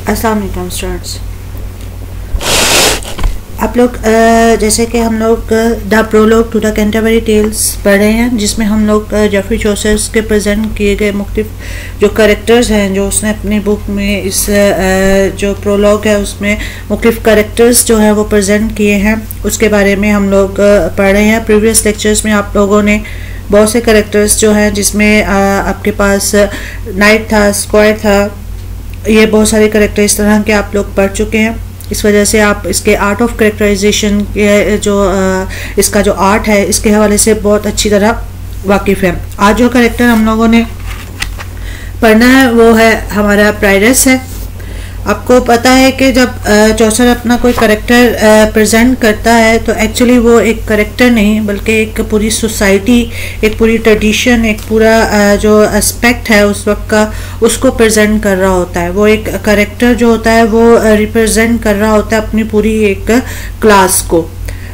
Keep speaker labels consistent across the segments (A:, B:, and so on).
A: अस्सलाम वालेकुम स्टूडेंट्स। आप लोग जैसे कि हम लोग the prologue to the Canterbury tales पढ़ रहे हैं, जिसमें हम लोग जेफरी चौसर के प्रेजेंट किए गए मुख्तलिफ जो कैरेक्टर्स हैं जो उसने अपनी बुक में इस जो प्रोलॉग है उसमें मुख्तलिफ कैरेक्टर्स जो है वो प्रेजेंट किए हैं, उसके बारे में हम लोग पढ़ रहे हैं। प्रीवियस लेक्चर्स में आप लोगों ने बहुत से कैरेक्टर्स जो हैं जिसमें आपके पास नाइट था, स्क्वायर था, ये बहुत सारे कैरेक्टर इस तरह के आप लोग पढ़ चुके हैं। इस वजह से आप इसके आर्ट ऑफ कैरेक्टराइजेशन के जो इसका जो आर्ट है इसके हवाले से बहुत अच्छी तरह वाकिफ़ है। आज जो कैरेक्टर हम लोगों ने पढ़ना है वो है हमारा प्राइरस है। आपको पता है कि जब चौसर अपना कोई कैरेक्टर प्रेजेंट करता है तो एक्चुअली वो एक कैरेक्टर नहीं बल्कि एक पूरी सोसाइटी, एक पूरी ट्रेडिशन, एक पूरा जो एस्पेक्ट है उस वक्त का उसको प्रेजेंट कर रहा होता है। वो एक कैरेक्टर जो होता है वो रिप्रेजेंट कर रहा होता है अपनी पूरी एक क्लास को,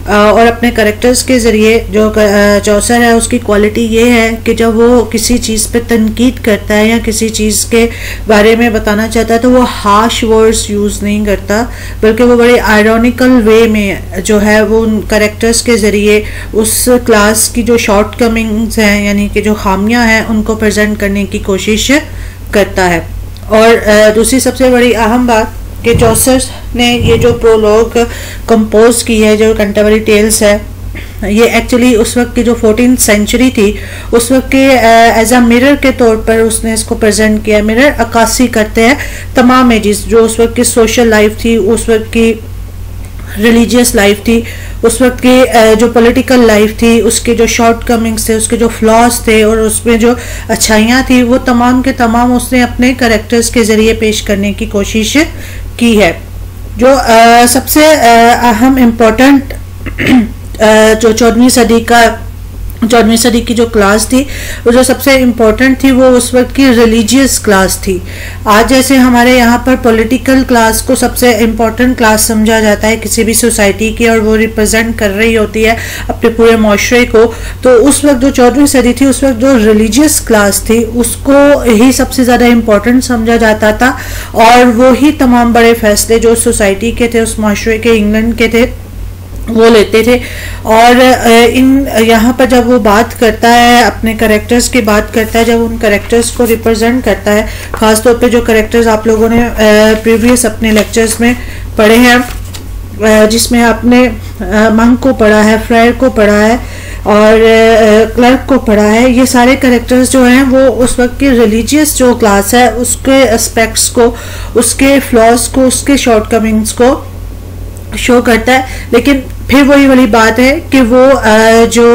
A: और अपने कैरेक्टर्स के ज़रिए जो चौसर है उसकी क्वालिटी ये है कि जब वो किसी चीज़ पे तनकीद करता है या किसी चीज़ के बारे में बताना चाहता है तो वो हार्श वर्ड्स यूज़ नहीं करता, बल्कि वो बड़े आयरॉनिकल वे में जो है वो उन कैरेक्टर्स के ज़रिए उस क्लास की जो शॉर्ट कमिंग्स हैं यानी कि जो खामियां हैं उनको प्रेजेंट करने की कोशिश करता है। और दूसरी सबसे बड़ी अहम बात कि चौसर ने ये जो प्रोलॉग कंपोज की है, जो कैंटरबरी टेल्स है, ये एक्चुअली उस वक्त की जो 14th सेंचुरी थी उस वक्त के एज अ मिरर के तौर पर उसने इसको प्रेजेंट किया। मिरर अक्कासी करते हैं तमाम एजेस, जो उस वक्त की सोशल लाइफ थी, उस वक्त की रिलीजियस लाइफ थी, उस वक्त की जो पॉलिटिकल लाइफ थी, उसके जो शॉर्ट कमिंग्स थे, उसके जो फ्लॉज थे और उसमें जो अच्छाइयाँ थी, वो तमाम के तमाम उसने अपने कैरेक्टर्स के ज़रिए पेश करने की कोशिश की है। जो सबसे अहम इम्पोर्टेंट जो 14वीं सदी की जो क्लास थी वो जो सबसे इम्पोर्टेंट थी वो उस वक्त की रिलीजियस क्लास थी। आज जैसे हमारे यहाँ पर पॉलिटिकल क्लास को सबसे इम्पोर्टेंट क्लास समझा जाता है किसी भी सोसाइटी की, और वो रिप्रेजेंट कर रही होती है अपने पूरे माशरे को, तो उस वक्त जो 14वीं सदी थी उस वक्त जो रिलीजियस क्लास थी उसको ही सबसे ज़्यादा इम्पोर्टेंट समझा जाता था, और वो ही तमाम बड़े फैसले जो सोसाइटी के थे, उस माशरे के, इंग्लैंड के थे, वो लेते थे। और इन यहाँ पर जब वो बात करता है अपने कैरेक्टर्स की बात करता है, जब उन कैरेक्टर्स को रिप्रेजेंट करता है, ख़ास तौर पे जो कैरेक्टर्स आप लोगों ने प्रीवियस अपने लेक्चर्स में पढ़े हैं, जिसमें आपने मंक को पढ़ा है, फ्रायर को पढ़ा है और क्लर्क को पढ़ा है, ये सारे कैरेक्टर्स जो हैं वो उस वक्त की रिलीजियस जो क्लास है उसके एस्पेक्ट्स को, उसके फ्लॉज को, उसके शॉर्ट कमिंग्स को शो करता है। लेकिन फिर वही वाली बात है कि वो जो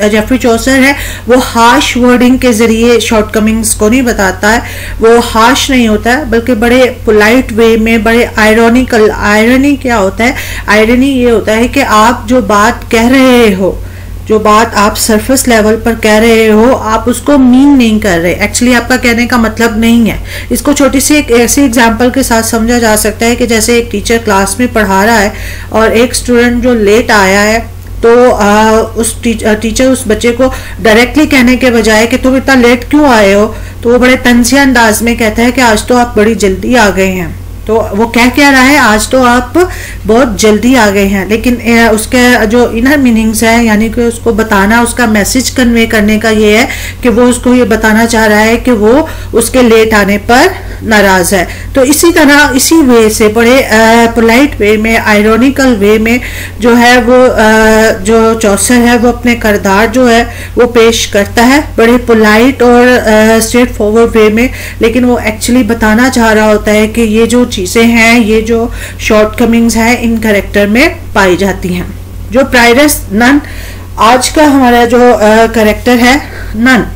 A: जेफरी चौसर है वो हार्श वर्डिंग के ज़रिए शॉर्ट कमिंग्स को नहीं बताता है, वो हार्श नहीं होता है बल्कि बड़े पोलाइट वे में, बड़े आयरॉनिकल। आयरनी क्या होता है? आयरनी ये होता है कि आप जो बात कह रहे हो, जो बात आप सरफेस लेवल पर कह रहे हो, आप उसको मीन नहीं कर रहे, एक्चुअली आपका कहने का मतलब नहीं है। इसको छोटी सी एक ऐसी एग्जांपल के साथ समझा जा सकता है कि जैसे एक टीचर क्लास में पढ़ा रहा है और एक स्टूडेंट जो लेट आया है तो उस टीचर उस बच्चे को डायरेक्टली कहने के बजाय कि तुम इतना लेट क्यों आए हो, तो वो बड़े तंजिया अंदाज में कहता है कि आज तो आप बड़ी जल्दी आ गए हैं। तो वो कह रहा है आज तो आप बहुत जल्दी आ गए हैं, लेकिन उसके जो इनर मीनिंग्स है यानी कि उसको बताना, उसका मैसेज कन्वे करने का ये है कि वो उसको ये बताना चाह रहा है कि वो उसके लेट आने पर नाराज है। तो इसी तरह इसी वे से बड़े पोलाइट वे में, आयरॉनिकल वे में जो है वो जो चौसर है वो अपने किरदार जो है वो पेश करता है बड़े पोलाइट और स्ट्रेट फॉरवर्ड वे में, लेकिन वो एक्चुअली बताना चाह रहा होता है कि ये जो चीज़ें हैं, ये जो शॉर्ट कमिंग्स हैं इन कैरेक्टर में पाई जाती हैं। जो प्राइरस नन आज का हमारा जो कैरेक्टर है नन,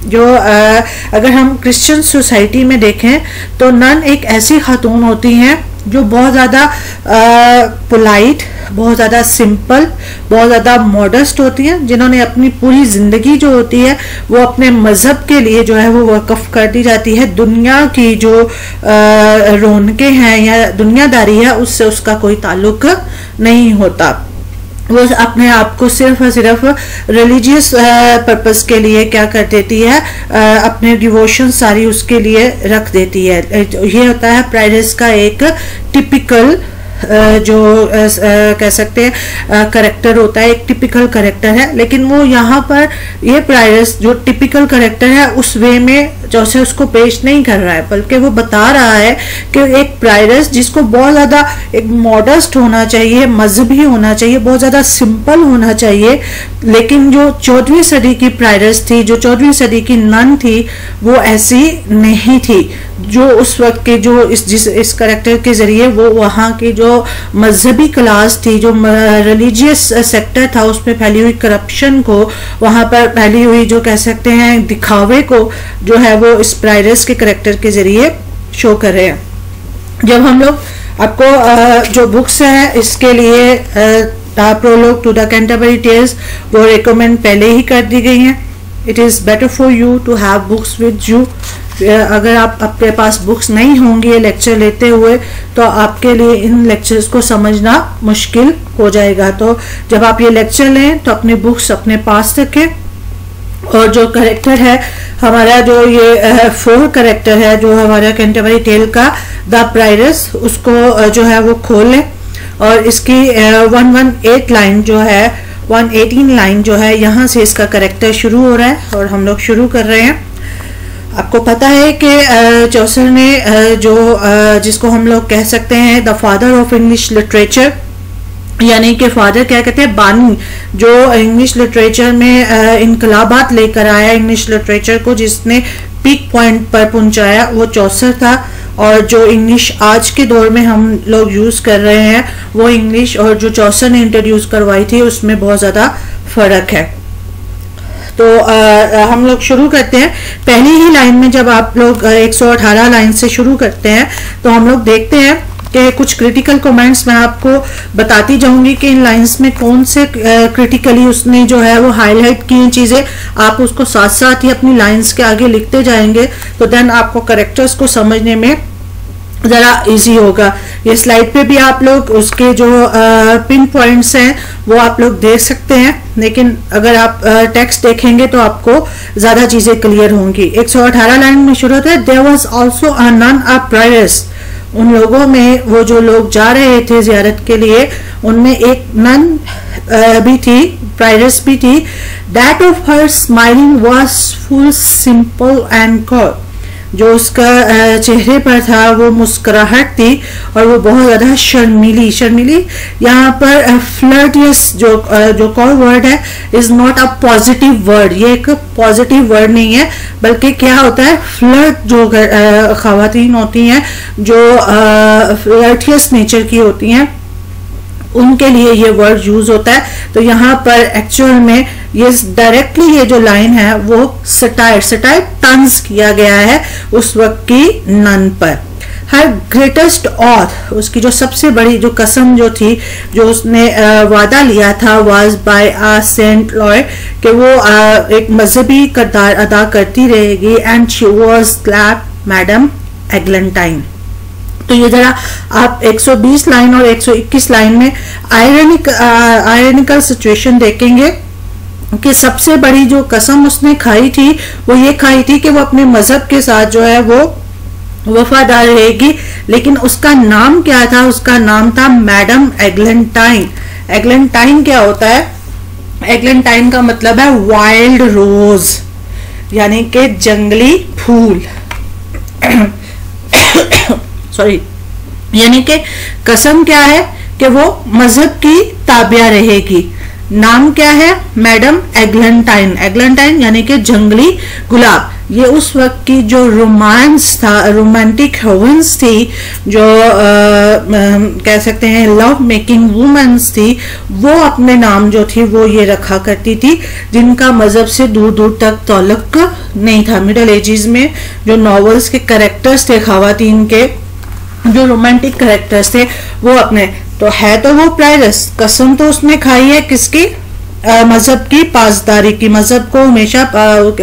A: जो अगर हम क्रिश्चियन सोसाइटी में देखें तो नन एक ऐसी खातून होती हैं जो बहुत ज़्यादा पोलाइट, बहुत ज़्यादा सिंपल, बहुत ज़्यादा मॉडस्ट होती हैं, जिन्होंने अपनी पूरी ज़िंदगी जो होती है वो अपने मज़हब के लिए जो है वो वक़्फ़ कर दी जाती है। दुनिया की जो रौनकें हैं या दुनियादारी है उससे उसका कोई ताल्लुक़ नहीं होता। वो अपने आप को सिर्फ और सिर्फ रिलीजियस पर्पस के लिए क्या कर देती है, अपने डिवोशन सारी उसके लिए रख देती है। ये होता है प्राइरस का एक टिपिकल जो कह सकते हैं करेक्टर होता है, एक टिपिकल करेक्टर है। लेकिन वो यहाँ पर ये प्राइरस जो टिपिकल करेक्टर है उस वे में जैसे उसको पेश नहीं कर रहा है, बल्कि वो बता रहा है कि एक प्राइरस जिसको बहुत ज़्यादा एक मॉडस्ट होना चाहिए, मजहबी होना चाहिए, बहुत ज़्यादा सिंपल होना चाहिए। लेकिन जो 14वीं सदी की प्राइरस थी, जो 14वीं सदी की नन थी, वो ऐसी नहीं थी। जो उस वक्त के जो इस करेक्टर के जरिए वो वहाँ की जो मजहबी क्लास थी, जो रिलीजियस सेक्टर था, उसमें फैली हुई करप्शन को, वहाँ पर फैली हुई जो कह सकते हैं दिखावे को, जो है वो इस प्राइरस के करेक्टर के जरिए शो कर रहे हैं। जब हम लोग आपको जो बुक्स है इसके लिए prologue to the Canterbury tales वो रिकमेंड पहले ही कर दी गई हैं। It is better for you to have books with you. अगर आपके पास बुक्स नहीं होंगी लेक्चर लेते हुए तो आपके लिए इन लेक्चर्स को समझना मुश्किल हो जाएगा। तो जब आप ये लेक्चर लें तो अपनी बुक्स अपने पास रखें, और जो करेक्टर है हमारा, जो ये 4 करेक्टर है जो हमारा कैंटरबरी टेल का द प्राइरस, उसको जो है वो खोल लें। और इसकी 118 लाइन जो है 118 लाइन जो है यहाँ से इसका करेक्टर शुरू हो रहा है और हम लोग शुरू कर रहे हैं। आपको पता है कि चौसर ने जो जिसको हम लोग कह सकते हैं the father of English literature, यानी कि फादर क्या कहते हैं, बानी, जो इंग्लिश लिटरेचर में इनकलाबात लेकर आया इंग्लिश लिटरेचर को, जिसने पीक पॉइंट पर पहुंचाया, वो चौसर था। और जो इंग्लिश आज के दौर में हम लोग यूज़ कर रहे हैं वो इंग्लिश और जो चौसर ने इंट्रोड्यूस करवाई थी उसमें बहुत ज़्यादा फ़र्क है। तो हम लोग शुरू करते हैं। पहली ही लाइन में जब आप लोग 118 लाइन से शुरू करते हैं तो हम लोग देखते हैं कि कुछ क्रिटिकल कमेंट्स मैं आपको बताती जाऊंगी कि इन लाइंस में कौन से क्रिटिकली उसने जो है वो हाईलाइट की चीज़ें, आप उसको साथ साथ ही अपनी लाइंस के आगे लिखते जाएंगे तो देन आपको करेक्टर्स को समझने में ज़रा इजी होगा। ये स्लाइड पे भी आप लोग उसके जो पिन पॉइंट्स हैं वो आप लोग देख सकते हैं, लेकिन अगर आप टेक्स्ट देखेंगे तो आपको ज़्यादा चीज़ें क्लियर होंगी। 118 लाइन में शुरू होता है, there was also a nun a prioress. उन लोगों में, वो जो लोग जा रहे थे जियारत के लिए, उनमें एक नन भी थी, प्राइरस भी थी। That of her smiling was full simple and call. जो उसका चेहरे पर था वो मुस्कुराहट थी और वो बहुत ज़्यादा शर्मीली यहाँ पर फ्लर्टियस जो कॉल वर्ड है is not a positive word. ये एक पॉजिटिव वर्ड नहीं है, बल्कि क्या होता है, फ्लर्ट जो ख़वातीन होती हैं जो फ्लर्टियस नेचर की होती हैं उनके लिए ये वर्ड यूज होता है। तो यहाँ पर एक्चुअल में ये डायरेक्टली ये जो लाइन है वो सटायर तंज किया गया है उस वक्त की नन पर। हर ग्रेटेस्ट ऑथ, उसकी जो सबसे बड़ी जो कसम जो थी, जो उसने वादा लिया था, was by a Saint Lloyd, कि वो एक मजहबी किरदार अदा करती रहेगी। And she was clept madam Eglantine. तो ये जरा आप 120 लाइन और 121 लाइन में आयरनिकल सिचुएशन देखेंगे कि सबसे बड़ी जो कसम उसने खाई थी वो ये खाई थी कि वो अपने मजहब के साथ जो है वो वफादार रहेगी। लेकिन उसका नाम क्या था? उसका नाम था मैडम एग्लेंटाइन। एग्लेंटाइन क्या होता है? एग्लेंटाइन का मतलब है वाइल्ड रोज, यानी कि जंगली फूल। सॉरी, यानी कि कसम क्या है कि वो मजहब की ताबिया रहेगी। नाम क्या है? मैडम एग्लेंटाइन। एग्लेंटाइन यानी कि जंगली गुलाब। ये उस वक्त की जो रोमांस था, रोमांटिक हेवंस थी, जो कह सकते हैं लव मेकिंग वुमेन्स थी, वो अपने नाम जो थी वो ये रखा करती थी, जिनका मजहब से दूर दूर तक ताल्लुक नहीं था। मिडल एजेस में जो नॉवेल्स के कैरेक्टर्स थे, खवातीन के जो रोमांटिक कैरेक्टर्स थे, वो अपने तो है तो वो प्राइरस, कसम तो उसने खाई है किसकी? मजहब की पासदारी की। मजहब को हमेशा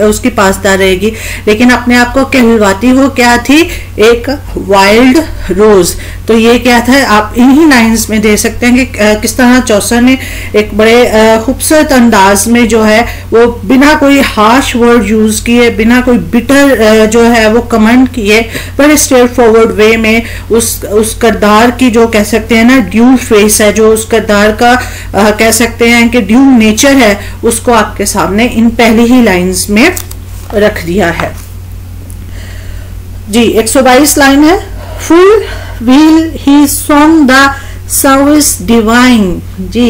A: उसकी पासदार रहेगी, लेकिन अपने आप को कहलवाती वो क्या थी एक वाइल्ड रोज। तो ये क्या था, आप इन्हीं लाइंस में देख सकते हैं कि किस तरह चौसर ने एक बड़े खूबसूरत अंदाज में जो है वो बिना कोई हार्श वर्ड यूज किए, बिना कोई बिटर जो है वो कमेंट किए, बड़े स्ट्रेट फॉरवर्ड वे में उस किरदार की जो कह सकते हैं ना ड्यूल फेस है, जो उस किरदार का कह सकते हैं कि ड्यूल नेचर है, उसको आपके सामने इन पहली ही लाइंस में रख दिया है जी। 122 लाइन है। फुल व्हील ही सॉन्ग द सर्विस डिवाइन जी।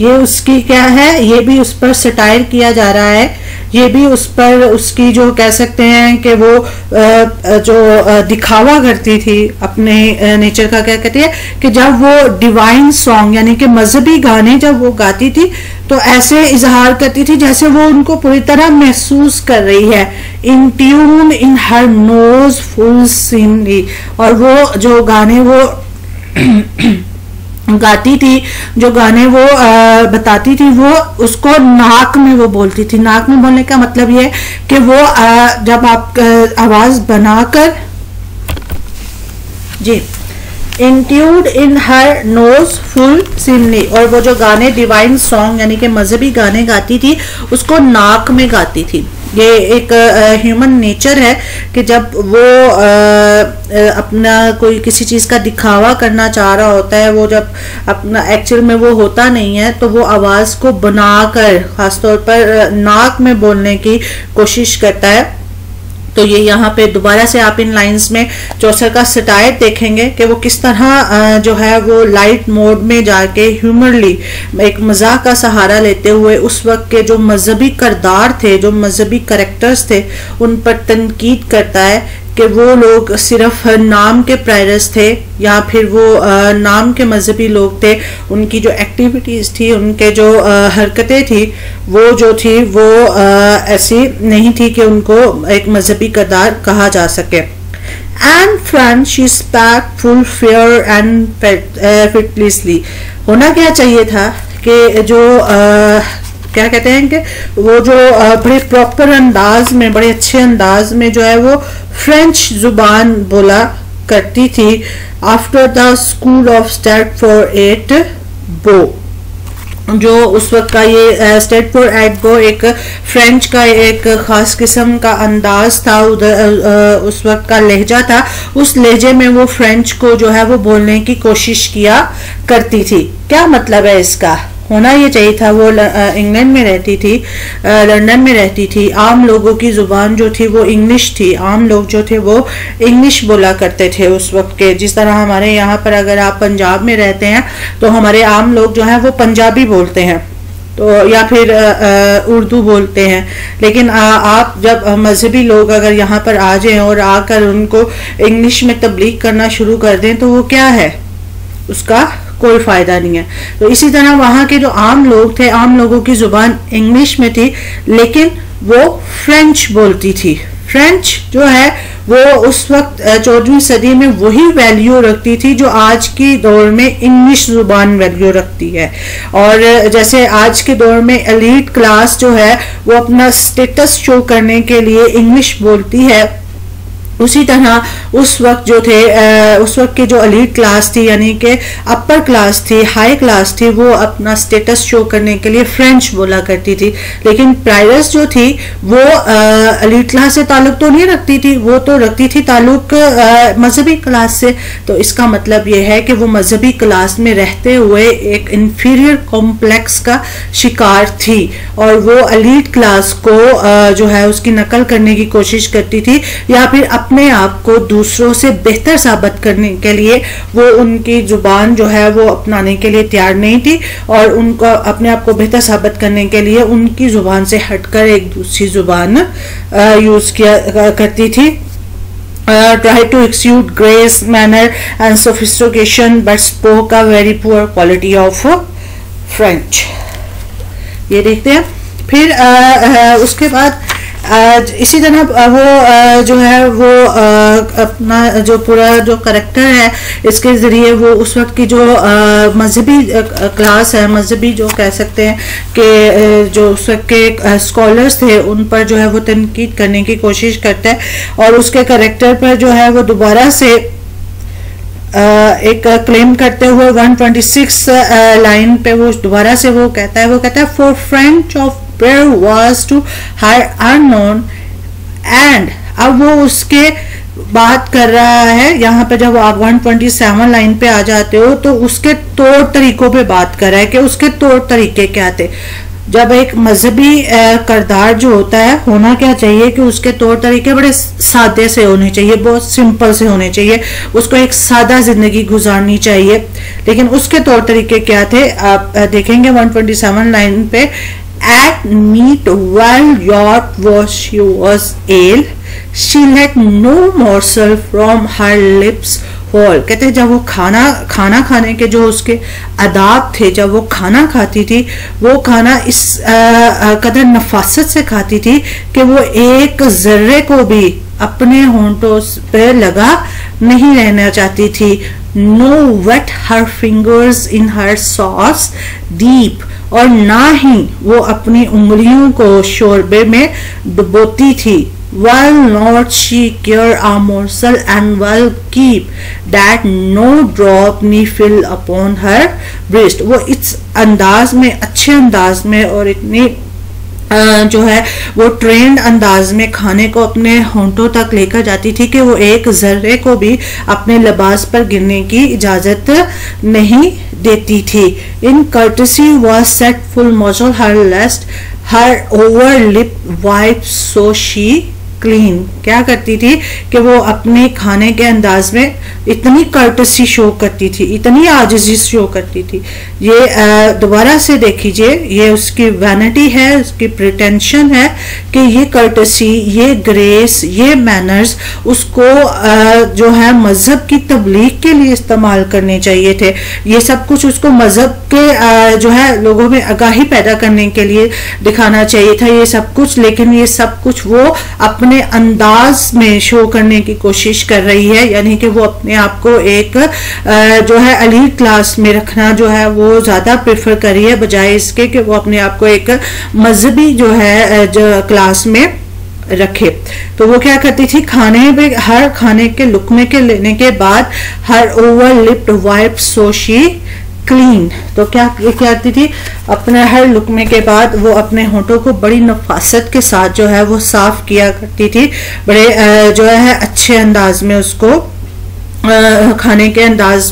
A: ये उसकी क्या है, ये भी उस पर सटायर किया जा रहा है, ये भी उस पर उसकी जो कह सकते हैं कि वो जो दिखावा करती थी अपने नेचर का, क्या कहती है कि जब वो डिवाइन सॉन्ग यानी कि मजहबी गाने जब वो गाती थी तो ऐसे इजहार करती थी जैसे वो उनको पूरी तरह महसूस कर रही है। In tune in her nose full seemly, और वो जो गाने वो गाती थी, जो गाने वो बताती थी, वो उसको नाक में वो बोलती थी। नाक में बोलने का मतलब ये कि वो जब आप आवाज बनाकर जी इंट्यूड इन हर नोज फुल सिमली, और वो जो गाने डिवाइन सॉन्ग यानी कि मजहबी गाने गाती थी उसको नाक में गाती थी। ये एक ह्यूमन नेचर है कि जब वो अपना कोई किसी चीज़ का दिखावा करना चाह रहा होता है, वो जब अपना एक्चुअल में वो होता नहीं है तो वो आवाज़ को बनाकर खासतौर पर नाक में बोलने की कोशिश करता है। तो ये यहाँ पे दोबारा से आप इन लाइंस में चौसर का सटायर देखेंगे कि वो किस तरह जो है वो लाइट मोड में जाके ह्यूमरली एक मजाक का सहारा लेते हुए उस वक्त के जो मजहबी किरदार थे, जो मजहबी कैरेक्टर्स थे, उन पर तनकीद करता है कि वो लोग सिर्फ नाम के प्रायरस थे या फिर वो नाम के मजहबी लोग थे। उनकी जो एक्टिविटीज़ थी, उनके जो हरकतें थी, वो जो थी वो ऐसी नहीं थी कि उनको एक मजहबी किरदार कहा जा सके। And French she spake full fair and fetisly. होना क्या चाहिए था कि जो क्या कहते हैं कि वो जो बड़े प्रॉपर अंदाज में, बड़े अच्छे अंदाज में जो है वो फ्रेंच जुबान बोला करती थी। After the school of Stafford बो, जो उस वक्त का ये स्टैटफोर्ड बो एक फ्रेंच का एक खास किस्म का अंदाज था, उधर उस वक्त का लहजा था। उस लहजे में वो फ्रेंच को जो है वो बोलने की कोशिश किया करती थी। क्या मतलब है इसका? होना ये चाहिए था, वो इंग्लैंड में रहती थी, लंदन में रहती थी, आम लोगों की जुबान जो थी वो इंग्लिश थी, आम लोग जो थे वो इंग्लिश बोला करते थे उस वक्त के। जिस तरह हमारे यहाँ पर अगर आप पंजाब में रहते हैं तो हमारे आम लोग जो हैं वो पंजाबी बोलते हैं तो या फिर उर्दू बोलते हैं। लेकिन आप जब मजहबी लोग अगर यहाँ पर आ जाएं और आकर उनको इंग्लिश में तबलीग करना शुरू कर दें तो वो क्या है, उसका कोई फायदा नहीं है। तो इसी तरह वहाँ के जो आम लोग थे, आम लोगों की जुबान इंग्लिश में थी लेकिन वो फ्रेंच बोलती थी। फ्रेंच जो है वो उस वक्त 14वीं सदी में वही वैल्यू रखती थी जो आज की दौर में इंग्लिश जुबान वैल्यू रखती है। और जैसे आज के दौर में एलीट क्लास जो है वो अपना स्टेटस शो करने के लिए इंग्लिश बोलती है, उसी तरह उस वक्त जो थे उस वक्त की जो एलीट क्लास थी यानी कि अपर क्लास थी, हाई क्लास थी, वो अपना स्टेटस शो करने के लिए फ्रेंच बोला करती थी। लेकिन प्रायरस जो थी वो एलीट क्लास से ताल्लुक तो नहीं रखती थी, वो तो रखती थी ताल्लुक मजहबी क्लास से। तो इसका मतलब ये है कि वो मजहबी क्लास में रहते हुए एक इंफीरियर कॉम्प्लेक्स का शिकार थी और वो एलीट क्लास को जो है उसकी नकल करने की कोशिश करती थी या फिर अपने आप को दूसरों से बेहतर साबित करने के लिए वो उनकी जुबान जो है वो अपनाने के लिए तैयार नहीं थी और उनको अपने आप को बेहतर साबित करने के लिए उनकी जुबान से हटकर एक दूसरी जुबान यूज किया करती थी। Try to exude grace, manner and sophistication but spoke a very poor quality of French। ये देखते हैं। फिर उसके बाद इसी तरह वो जो है वो अपना जो पूरा जो करेक्टर है इसके ज़रिए वो उस वक्त की जो मजहबी क्लास है, मजहबी जो कह सकते हैं कि जो उस वक्त के स्कॉलर्स थे उन पर जो है वो तनकीद करने की कोशिश करता है और उसके करेक्टर पर जो है वो दोबारा से एक क्लेम करते हुए 126 लाइन पे वो दोबारा से वो कहता है for French of prayer was to her unknown and अब वो उसके बात कर रहा है यहाँ पे। जब आप 127 लाइन पे आ जाते हो तो उसके तौर तरीकों पे बात कर रहा है कि उसके तौर तरीके क्या थे। जब एक मजहबी किरदार जो होता है होना क्या चाहिए कि उसके तौर तरीके बड़े सादे से होने चाहिए, बहुत सिंपल से होने चाहिए, उसको एक सादा जिंदगी गुजारनी चाहिए। लेकिन उसके तौर तरीके क्या थे आप देखेंगे 127 लाइन पे। At meat while yacht she was ill, she let no morsel from her lips fall। कहते हैं जब वो खाना खाने के जो उसके आदाब थे, जब वो खाना खाती थी वो खाना इस कदर नफासत से खाती थी कि वो एक जर्रे को भी अपने होंठों पे लगा नहीं रहना चाहती थी। No wet her fingers in her sauce deep, और ना ही वो अपनी उंगलियों को शोरबे में डुबोती थी। While not she care a morsel and will keep that no drop ni fill upon her breast। वो इस अंदाज में, अच्छे अंदाज में और इतनी जो है वो ट्रेंड अंदाज में खाने को अपने होंठों तक लेकर जाती थी कि वो एक जर्रे को भी अपने लिबास पर गिरने की इजाजत नहीं देती थी। In courtesy was set full muchel her lest her over lip wipe so she clean. क्या करती थी कि वो अपने खाने के अंदाज में इतनी कर्टसी शो करती थी, इतनी आजिज़ी शो करती थी। ये दोबारा से देखिए, ये उसकी वैनिटी है, उसकी प्रिटेंशन है कि ये कर्टसी, ये ग्रेस, ये मैनर्स उसको जो है मजहब की तबलीग के लिए इस्तेमाल करने चाहिए थे। ये सब कुछ उसको मजहब के जो है लोगों में आगाही पैदा करने के लिए दिखाना चाहिए था ये सब कुछ। लेकिन ये सब कुछ वो अपने अंदाज में शो करने की कोशिश कर रही है, यानी कि वो अपने आप को एक जो है एलीट क्लास में रखना जो है वो ज्यादा प्रेफर कर रही है बजाय इसके कि वो अपने आप को एक मजहबी जो है जो क्लास में रखे। तो वो क्या करती थी, खाने पे हर खाने के लुकमे के लेने के बाद her over lipped wipe so she clean. तो क्या करती थी, अपने हर लुकमे के बाद वो अपने होंठों को बड़ी नफासत के साथ जो है वो साफ किया करती थी, बड़े जो है अच्छे अंदाज में उसको खाने के अंदाज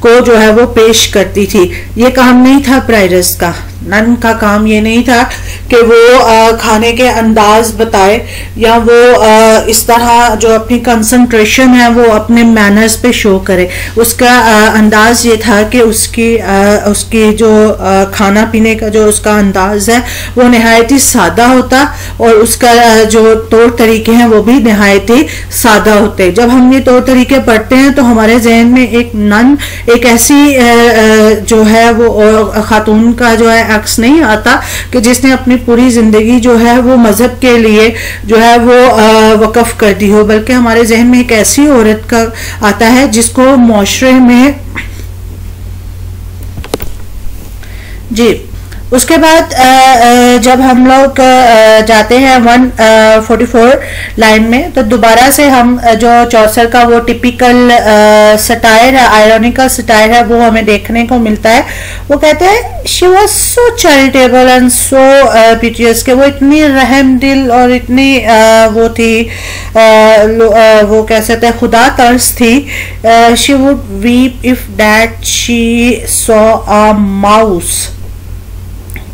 A: को जो है वो पेश करती थी। ये काम नहीं था प्रायरस का, नन का काम ये नहीं था कि वो खाने के अंदाज बताए या वो इस तरह जो अपनी कंसंट्रेशन है वो अपने मैनर्स पे शो करे। उसका अंदाज ये था कि उसकी जो खाना पीने का जो उसका अंदाज है वो नहायत ही सादा होता और उसका जो तौर तरीके हैं वो भी नहायत ही सादा होते। जब हम ये तौर तरीके पढ़ते हैं तो हमारे जहन में एक नन, एक ऐसी जो है वो खातून का जो है अक्स नहीं आता कि जिसने अपनी पूरी जिंदगी जो है वो मजहब के लिए जो है वो वक्फ कर दी हो, बल्कि हमारे जहन में एक ऐसी औरत का आता है जिसको मुआशरे में जी। उसके बाद जब हम लोग जाते हैं 144 लाइन में तो दोबारा से हम जो चौसर का वो टिपिकल सटायर है, आयरॉनिकल सटायर है, वो हमें देखने को मिलता है। वो कहते हैं she was so charitable and so piteous, के वो इतनी रहम दिल और इतनी वो थी वो कह सकते हैं खुदा तर्स थी। She would weep if that she saw a mouse.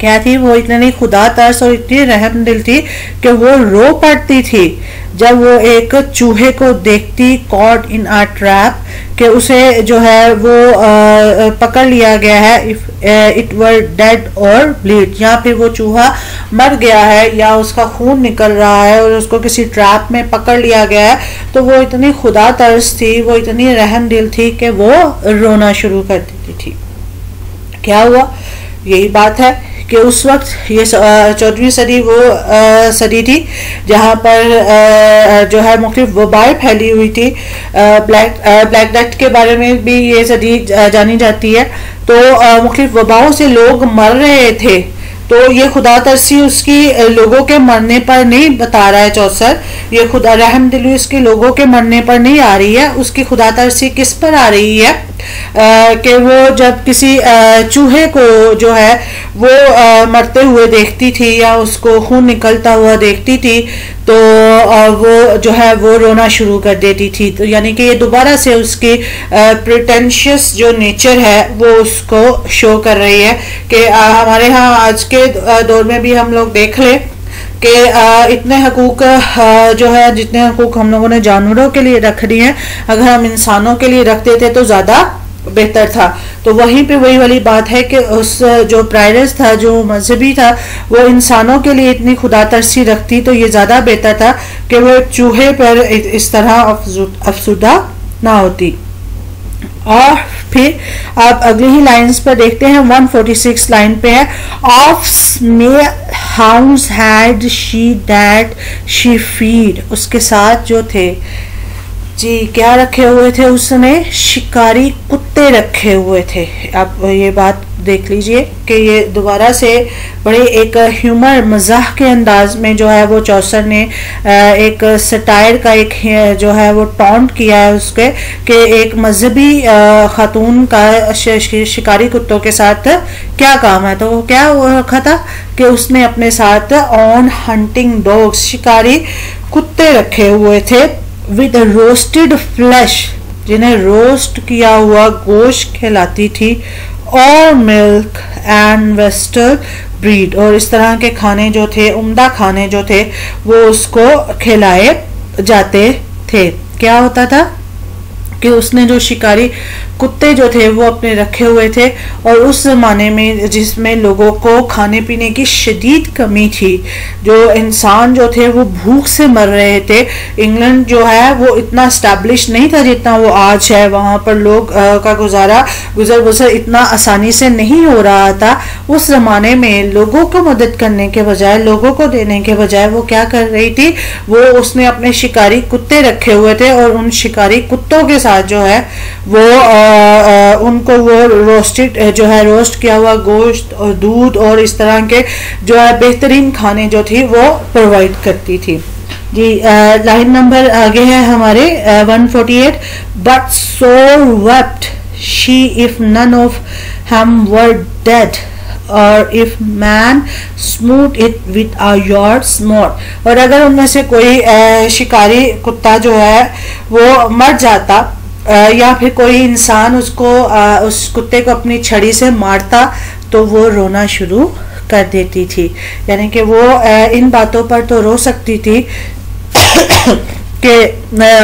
A: क्या थी वो, इतनी खुदा तरस और इतनी रहम दिल थी कि वो रो पड़ती थी जब वो एक चूहे को देखती कॉट इन अ ट्रैप, कि उसे जो है वो पकड़ लिया गया है, इफ इट वर डेड और ब्लीड, या फिर वो चूहा मर गया है या उसका खून निकल रहा है और उसको किसी ट्रैप में पकड़ लिया गया है, तो वो इतनी खुदा तरस थी, वो इतनी रहम दिल थी कि वो रोना शुरू कर देती थी। क्या हुआ, यही बात है कि उस वक्त ये 14वीं सदी वो सदी थी जहाँ पर जो है मुख्तलिफ वबाएं फैली हुई थी। ब्लैक डेथ के बारे में भी ये सदी जानी जाती है। तो मुख्तलिफ वबाओं से लोग मर रहे थे। तो ये खुदा तरसी उसकी लोगों के मरने पर नहीं बता रहा है चौसर, ये खुदा रहमदिली उसके लोगों के मरने पर नहीं आ रही है। उसकी खुदा तरसी किस पर आ रही है कि वो जब किसी चूहे को जो है वो मरते हुए देखती थी या उसको खून निकलता हुआ देखती थी तो वो जो है वो रोना शुरू कर देती थी। तो यानी कि ये दोबारा से उसकी प्रिटेंशियस जो नेचर है वो उसको शो कर रही है कि हमारे यहाँ आज के दौर में भी हम लोग देख लें कि इतने हकूक जो है जितने हकूक हम लोगों ने जानवरों के लिए रख दिए हैं, अगर हम इंसानों के लिए रख देते तो ज़्यादा बेहतर था। तो वहीं पे वही वाली बात है कि उस जो प्रायरस था, जो मजहबी था, वो इंसानों के लिए इतनी खुदा तरसी रखती तो ये ज़्यादा बेहतर था कि वो चूहे पर इस तरह अफसुदा ना होती। और फिर आप अगली ही लाइंस पर देखते हैं 146 लाइन पे है, of smell hounds had she that she feed. उसके साथ जो थे जी क्या रखे हुए थे, उसने शिकारी कुत्ते रखे हुए थे। आप ये बात देख लीजिए कि ये दोबारा से बड़े एक ह्यूमर मजाक के अंदाज में जो है वो चौसर ने एक सटायर का एक जो है वो टॉन्ट किया है उसके कि एक मजहबी खातून का शिकारी कुत्तों के साथ क्या काम है। तो वो क्या रखा था कि उसने अपने साथ ऑन हंटिंग डॉग्स, शिकारी कुत्ते रखे हुए थे, विद रोस्टेड फ्लैश, जिन्हें रोस्ट किया हुआ गोश्त खिलाती थी, और मिल्क एंड वेस्टर्न ब्रीड, और इस तरह के खाने जो थे, उम्दा खाने जो थे वो उसको खिलाए जाते थे। क्या होता था कि उसने जो शिकारी कुत्ते जो थे वो अपने रखे हुए थे, और उस ज़माने में जिसमें लोगों को खाने पीने की शदीद कमी थी, जो इंसान जो थे वो भूख से मर रहे थे। इंग्लैंड जो है वो इतना इस्टेब्लिश नहीं था जितना वो आज है। वहाँ पर लोग का गुजर बसर इतना आसानी से नहीं हो रहा था। उस ज़माने में लोगों को मदद करने के बजाय, लोगों को देने के बजाय वो क्या कर रही थी, वो उसने अपने शिकारी कुत्ते रखे हुए थे, और उन शिकारी कुत्तों के साथ जो है वो उनको वो रोस्टेड जो है रोस्ट किया हुआ गोश्त और दूध और इस तरह के जो है बेहतरीन खाने जो थी वो प्रोवाइड करती थी। जी लाइन नंबर आगे है हमारे 148, but so wept she if none of hem were dead और if man smote it with a yards more. और अगर उनमें से कोई शिकारी कुत्ता जो है वो मर जाता या फिर कोई इंसान उसको उस कुत्ते को अपनी छड़ी से मारता तो वो रोना शुरू कर देती थी। यानी कि वो इन बातों पर तो रो सकती थी कि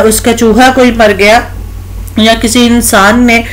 A: उसका चूहा कोई मर गया या किसी इंसान ने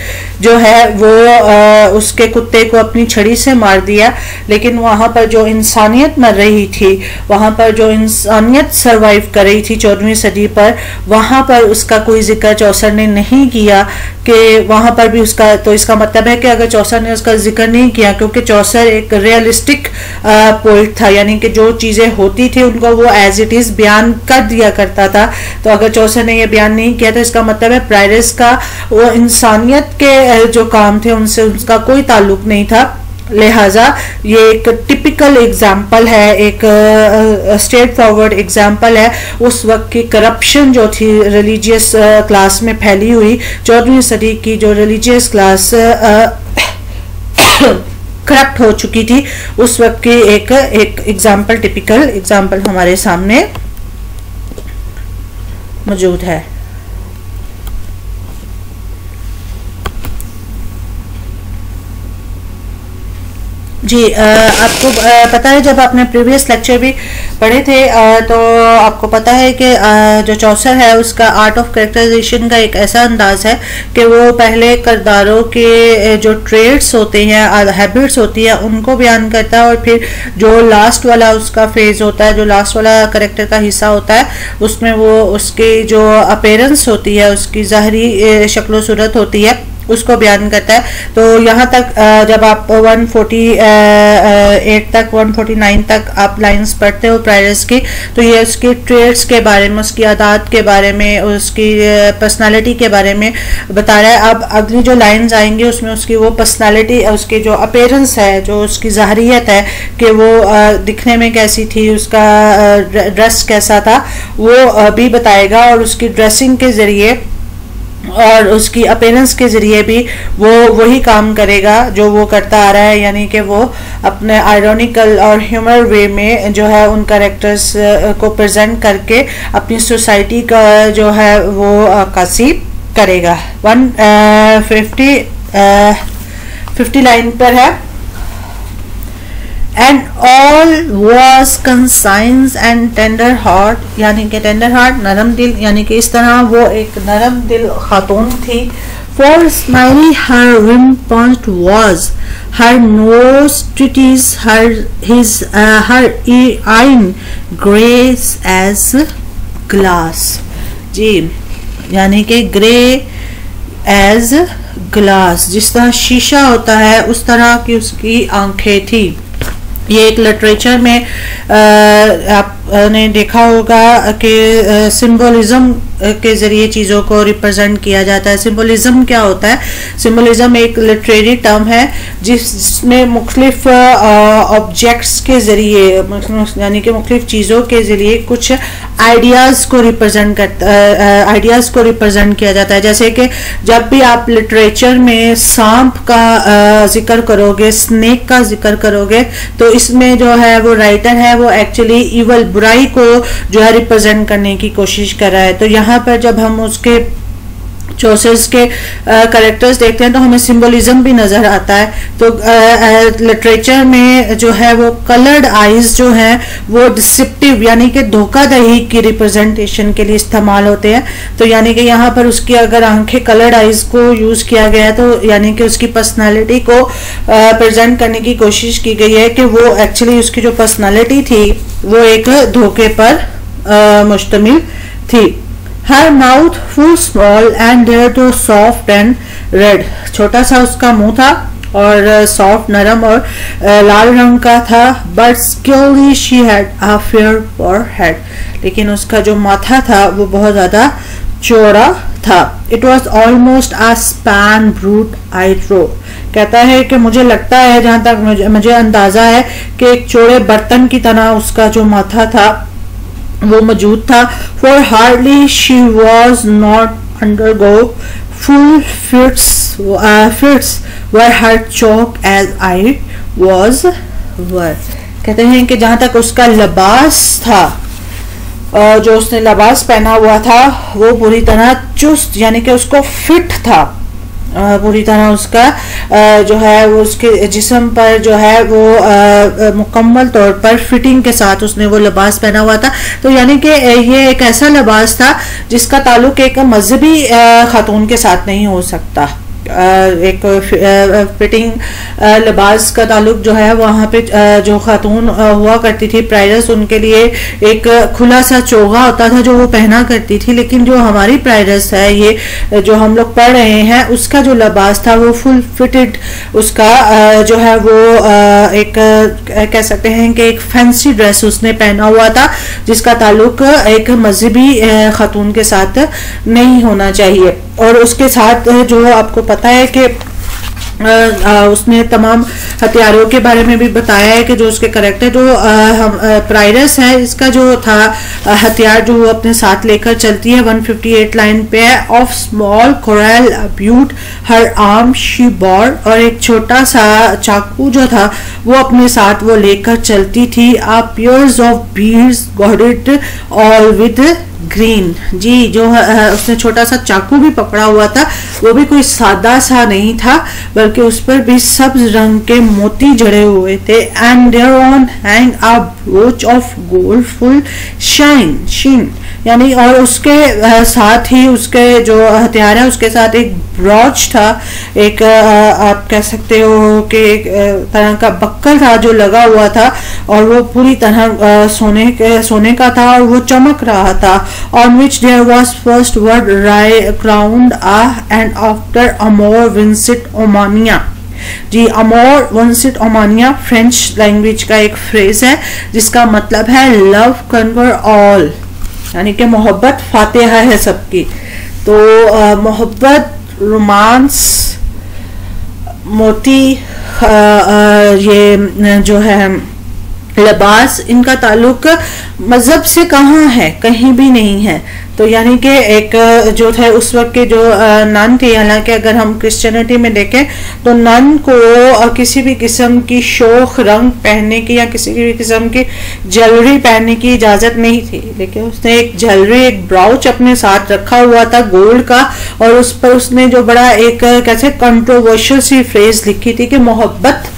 A: जो है वो उसके कुत्ते को अपनी छड़ी से मार दिया, लेकिन वहाँ पर जो इंसानियत मर रही थी, वहाँ पर जो इंसानियत सरवाइव कर रही थी 14वीं सदी पर, वहाँ पर उसका कोई जिक्र चौसर ने नहीं किया कि वहाँ पर भी उसका। तो इसका मतलब है कि अगर चौसर ने उसका जिक्र नहीं किया, क्योंकि चौसर एक रियलिस्टिक पोइट था, यानी कि जो चीज़ें होती थी उनको वो एज इट इज़ बयान कर दिया करता था। तो अगर चौसर ने ये बयान नहीं किया तो इसका मतलब है प्रायरस का वो इंसानियत के जो काम थे उनसे उसका कोई ताल्लुक नहीं था। लिहाजा ये एक टिपिकल एग्जाम्पल है, एक स्ट्रेट फॉरवर्ड एग्जाम्पल है उस वक्त की करप्शन जो थी रिलीजियस क्लास में फैली हुई। 14वीं सदी की जो रिलीजियस क्लास करप्ट हो चुकी थी, उस वक्त की एक एग्जाम्पल, टिपिकल एग्जाम्पल हमारे सामने मौजूद है। जी आपको पता है, जब आपने प्रीवियस लेक्चर भी पढ़े थे तो आपको पता है कि जो चौसर है उसका आर्ट ऑफ कैरेक्टराइजेशन का एक ऐसा अंदाज है कि वो पहले किरदारों के जो ट्रेड्स होते हैं, हैबिट्स होती है, उनको बयान करता है, और फिर जो लास्ट वाला उसका फेज होता है, जो लास्ट वाला कैरेक्टर का हिस्सा होता है, उसमें वो उसकी जो अपीयरेंस होती है, उसकी ज़ाहरी शक्ल सूरत होती है, उसको बयान करता है। तो यहाँ तक जब आप 148 तक 149 तक आप लाइंस पढ़ते हो प्रायरस की, तो ये उसके ट्रेड्स के बारे में, उसकी आदत के बारे में, उसकी पर्सनालिटी के बारे में बता रहा है। अब अगली जो लाइंस आएंगी उसमें उसकी वो पर्सनालिटी, उसकी जो अपीयरेंस है, जो उसकी ज़ाहरियत है कि वो दिखने में कैसी थी, उसका ड्रेस कैसा था, वो भी बताएगा। और उसकी ड्रेसिंग के ज़रिए और उसकी अपीयरेंस के ज़रिए भी वो वही काम करेगा जो वो करता आ रहा है, यानी कि वो अपने आयरॉनिकल और ह्यूमर वे में जो है उन कैरेक्टर्स को प्रेजेंट करके अपनी सोसाइटी का जो है वो अक्कासी करेगा। 150 लाइन पर है। And all was conscience and tender heart, यानी कि टेंडर हार्ट नरम दिल, यानी कि इस तरह वो एक नरम दिल खातून थी। फॉर स्माइली हर विम pinched was her nose tretys her eyen grey as glass. जी, यानी कि ग्रे एज ग्लास, जिस तरह शीशा होता है उस तरह की उसकी आंखें थी। ये एक लिटरेचर में आपने देखा होगा कि सिंबलिज्म के ज़रिए चीज़ों को रिप्रेजेंट किया जाता है। सिंबलिज्म क्या होता है? सिंबलिज्म एक लिटरेरी टर्म है जिसमें मुख्तलिफ ऑब्जेक्ट्स के ज़रिए, यानी कि मुख्तलिफ चीज़ों के ज़रिए कुछ आइडियाज़ को रिप्रेजेंट किया जाता है। जैसे कि जब भी आप लिटरेचर में सांप का जिक्र करोगे, स्नेक का जिक्र करोगे, तो इसमें जो है वो राइटर है वो एक्चुअली इवल, बुराई को जो है रिप्रेजेंट करने की कोशिश कर रहा है। तो यहाँ पर जब हम उसके चौसेस के कैरेक्टर्स देखते हैं तो हमें सिंबलिज्म भी नज़र आता है। तो लिटरेचर में जो है वो कलर्ड आइज जो हैं वो डिसेप्टिव, यानी कि धोखाधड़ी की रिप्रेजेंटेशन के लिए इस्तेमाल होते हैं। तो यानी कि यहाँ पर उसकी अगर आंखें कलर्ड आइज को यूज़ किया गया है तो यानी कि उसकी पर्सनालिटी को प्रेजेंट करने की कोशिश की गई है कि वो एक्चुअली उसकी जो पर्सनालिटी थी वो एक धोखे पर मुश्तमिल थी। Her mouth full small and there to soft and red, छोटा सा उसका मुंह था और सॉफ्ट, नरम और लाल रंग का था। But skillfully she had a fair forehead, लेकिन उसका जो माथा था वो बहुत ज़्यादा चौड़ा था। It was almost a span brute I throw, कहता है कि मुझे लगता है, जहाँ तक मुझे अंदाज़ा है कि एक चौड़े बर्तन की तरह उसका जो माथा था वो मौजूद था। For hardly she was not undergo full fits were her chalk as I was were, कहते हैं कि जहाँ तक उसका लिबास था, जो उसने लिबास पहना हुआ था वो पूरी तरह चुस्त, यानी कि उसको फिट था पूरी तरह। उसका जो है वो उसके जिस्म पर जो है वो मुकम्मल तौर पर फिटिंग के साथ उसने वो लिबास पहना हुआ था। तो यानी कि ये एक ऐसा लिबास था जिसका ताल्लुक एक मजहबी खातून के साथ नहीं हो सकता। एक फिटिंग लिबास का ताल्लुक जो है वहाँ पे जो खातून हुआ करती थी प्रायरस, उनके लिए एक खुला सा चोगा होता था जो वो पहना करती थी। लेकिन जो हमारी प्रायरस है, ये जो हम लोग पढ़ रहे हैं, उसका जो लिबास था वो फुल फिटेड, उसका जो है वो एक कह सकते हैं कि एक फैंसी ड्रेस उसने पहना हुआ था जिसका ताल्लुक एक मजहबी खातून के साथ नहीं होना चाहिए। और उसके साथ जो आपको पता है कि उसने तमाम हथियारों के बारे में भी बताया है कि जो उसके करेक्टर जो प्रायरस है, इसका जो था हथियार जो वो अपने साथ लेकर चलती है 158 लाइन पे है। Of small coral about her arm she bore, और एक छोटा सा चाकू जो था वो अपने साथ वो लेकर चलती थी। A pairs of beads gauded all with green. जी, जो उसने छोटा सा चाकू भी पकड़ा हुआ था वो भी कोई सादा सा नहीं था, बल्कि उस पर भी सब्ज रंग के मोती जड़े हुए थे। And there on hang a brooch of gold full shine, यानी और उसके साथ ही उसके जो हथियार है उसके साथ एक ब्रोच था, एक आप कह सकते हो कि एक तरह का बक्कल था जो लगा हुआ था और वो पूरी तरह सोने का था और वो चमक रहा था। on which there was first word crowned and after amor vincit omnia। Ji, अमोर विंसिट ओमानिया French language का एक फ्रेज है जिसका मतलब है लव कन्वर ऑल, यानी कि मोहब्बत फातिहा है सबकी। तो मोहब्बत, रोमांस, मोती, ये जो है लिबास, इनका ताल्लुक मजहब से कहाँ है? कहीं भी नहीं है। तो यानी कि एक जो थे उस वक्त के जो नन थे, हालांकि अगर हम क्रिश्चियनिटी में देखें तो नन को किसी भी किस्म की शोख रंग पहनने की या किसी भी किस्म की ज्वेलरी पहनने की इजाज़त नहीं थी, लेकिन उसने एक ज्वेलरी, एक ब्राउच अपने साथ रखा हुआ था गोल्ड का, और उस पर उसने जो बड़ा एक कैसे कंट्रोवर्शियल सी फ्रेज लिखी थी कि मोहब्बत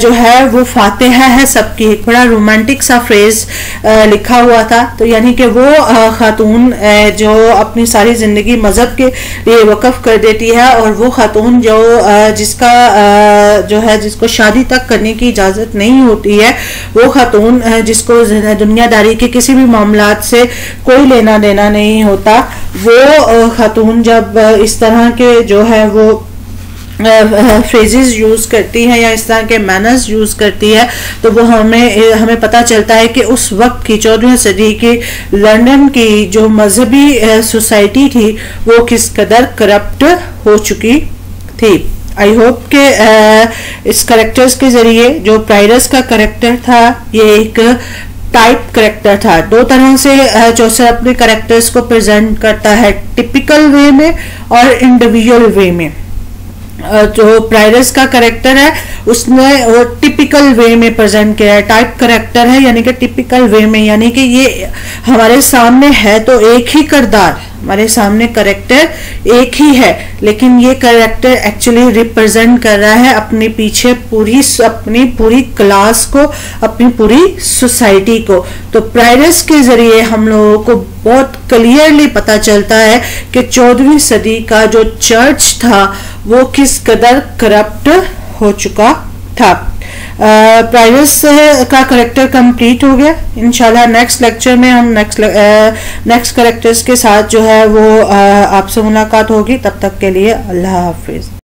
A: जो है वो फातिहा है सबकी, एक बड़ा रोमांटिक सा फ्रेज लिखा हुआ था। तो यानी कि वो खातून जो अपनी सारी जिंदगी मजहब के लिए वक्फ कर देती है, और वो खातून जो जिसका जो है जिसको शादी तक करने की इजाजत नहीं होती है, वो खातून जिसको दुनियादारी के किसी भी मामलात से कोई लेना देना नहीं होता, वो खातून जब इस तरह के जो है वो फ्रेजेस यूज करती है या इस तरह के मैनर्स यूज करती है, तो वो हमें पता चलता है कि उस वक्त की 14वीं सदी की लंदन की जो मजहबी सोसाइटी थी वो किस कदर करप्ट हो चुकी थी। आई होप के इस करेक्टर्स के जरिए, जो प्राइरस का करेक्टर था ये एक टाइप करेक्टर था। दो तरह से चौसर अपने करेक्टर्स को प्रेजेंट करता है, टिपिकल वे में और इंडिविजुअल वे में। जो प्राइरस का करेक्टर है उसने वो टिपिकल वे में प्रेजेंट किया है, टाइप करेक्टर है यानी कि टिपिकल वे में, यानी कि ये हमारे सामने है तो एक ही किरदार, हमारे सामने करेक्टर एक ही है, लेकिन ये करेक्टर एक्चुअली रिप्रेजेंट कर रहा है अपने पीछे अपनी पूरी क्लास को, अपनी पूरी सोसाइटी को। तो प्राइरस के जरिए हम लोगों को बहुत क्लियरली पता चलता है कि 14वीं सदी का जो चर्च था वो किस कदर करप्ट हो चुका था। प्राइरस का करेक्टर कंप्लीट हो गया। इंशाल्लाह नेक्स्ट लेक्चर में हम नेक्स्ट करेक्टर्स के साथ जो है वो आपसे मुलाकात होगी। तब तक के लिए अल्लाह हाफिज।